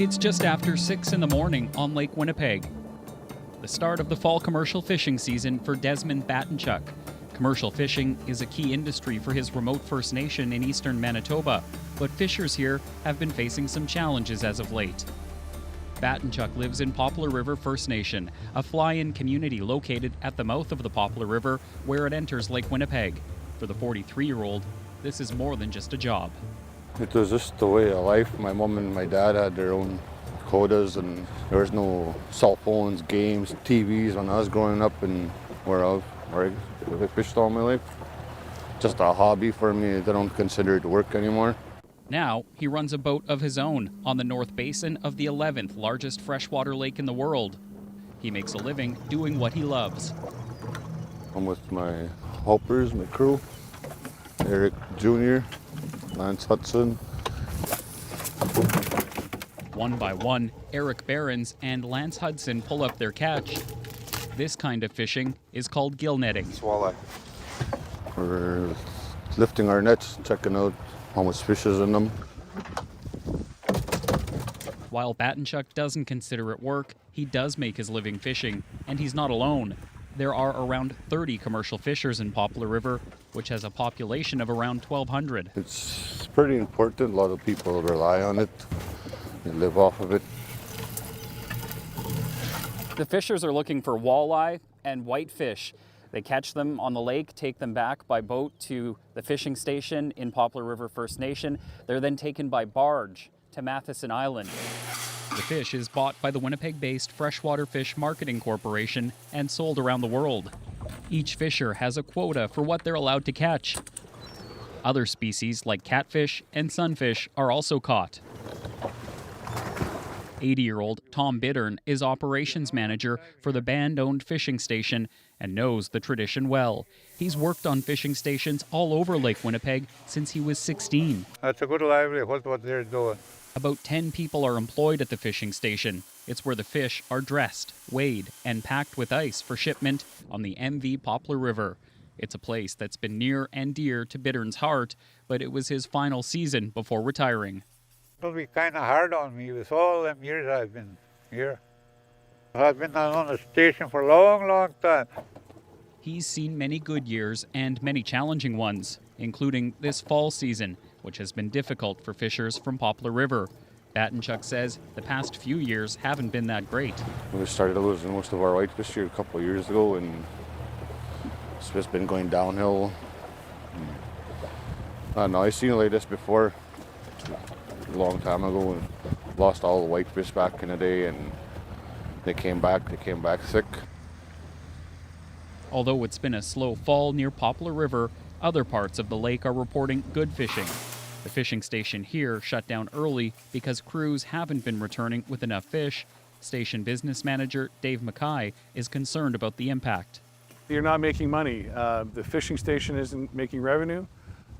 It's just after 6 in the morning on Lake Winnipeg. The start of the fall commercial fishing season for Desmond Batenchuk. Commercial fishing is a key industry for his remote First Nation in eastern Manitoba, but fishers here have been facing some challenges as of late. Batenchuk lives in Poplar River First Nation, a fly-in community located at the mouth of the Poplar River where it enters Lake Winnipeg. For the 43-year-old, this is more than just a job. It was just the way of life. My mom and my dad had their own quotas, and there was no cell phones, games, TVs when I was growing up, and where I fished all my life. Just a hobby for me. I don't consider it work anymore. Now, he runs a boat of his own on the north basin of the 11th largest freshwater lake in the world. He makes a living doing what he loves. I'm with my helpers, my crew, Eric Jr., Lance Hudson. One by one, Eric Behrens and Lance Hudson pull up their catch. This kind of fishing is called gill netting. Walleye. We're lifting our nets, checking out how much fish is in them. While Batenchuk doesn't consider it work, he does make his living fishing, and he's not alone. There are around 30 commercial fishers in Poplar River, which has a population of around 1,200. It's pretty important. A lot of people rely on it. They live off of it. The fishers are looking for walleye and whitefish. They catch them on the lake, take them back by boat to the fishing station in Poplar River First Nation. They're then taken by barge to Matheson Island. The fish is bought by the Winnipeg-based Freshwater Fish Marketing Corporation and sold around the world. Each fisher has a quota for what they're allowed to catch. Other species like catfish and sunfish are also caught. 80-year-old Tom Bittern is operations manager for the band-owned fishing station and knows the tradition well. He's worked on fishing stations all over Lake Winnipeg since he was 16. That's a good livelihood what they're doing. About 10 people are employed at the fishing station. It's where the fish are dressed, weighed, and packed with ice for shipment on the MV Poplar River. It's a place that's been near and dear to Bittern's heart, but it was his final season before retiring. It'll be kind of hard on me with all them years I've been here. I've been on the station for a long, long time. He's seen many good years and many challenging ones, including this fall season, which has been difficult for fishers from Poplar River. Batenchuk says the past few years haven't been that great. We started losing most of our whitefish here a couple of years ago, and it's just been going downhill. I don't know, I've seen it like this before a long time ago, and lost all the whitefish back in the day, and they came back thick. Although it's been a slow fall near Poplar River, other parts of the lake are reporting good fishing. The fishing station here shut down early because crews haven't been returning with enough fish. Station business manager Dave Mackay is concerned about the impact. You're not making money. The fishing station isn't making revenue.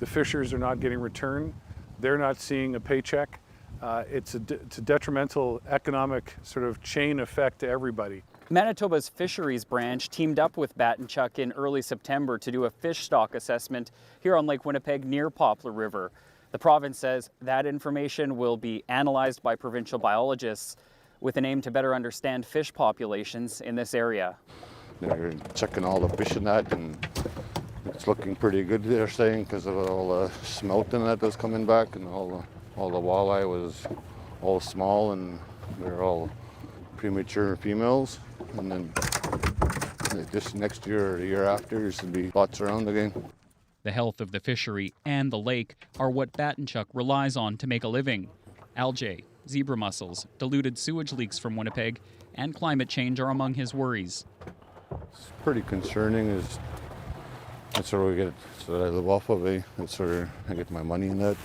The fishers are not getting return. They're not seeing a paycheck. It's a detrimental economic sort of chain effect to everybody. Manitoba's fisheries branch teamed up with Batenchuk in early September to do a fish stock assessment here on Lake Winnipeg near Poplar River. The province says that information will be analyzed by provincial biologists with an aim to better understand fish populations in this area. They're checking all the fish in that, and it's looking pretty good, they're saying, because of all the smelt in that was coming back, and all the walleye was all small, and they're all premature females. And then this next year or the year after, there should be lots around again. The health of the fishery and the lake are what Batenchuk relies on to make a living. Algae, zebra mussels, diluted sewage leaks from Winnipeg, and climate change are among his worries. It's pretty concerning. That's where we get, so that I live off of, eh? That's where I get my money in that.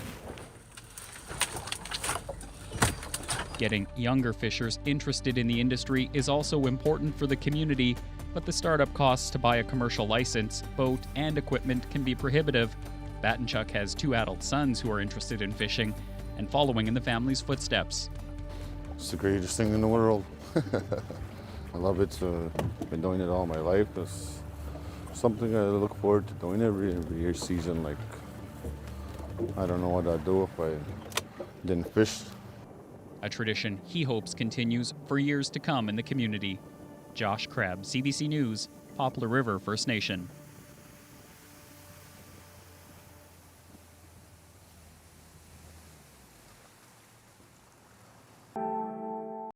Getting younger fishers interested in the industry is also important for the community, but the startup costs to buy a commercial license, boat, and equipment can be prohibitive. Batenchuk has 2 adult sons who are interested in fishing and following in the family's footsteps. It's the greatest thing in the world. I love it. I've been doing it all my life. It's something I look forward to doing every year season. Like, I don't know what I'd do if I didn't fish. a tradition he hopes continues for years to come in the community. Josh Crabb, CBC News, Poplar River First Nation.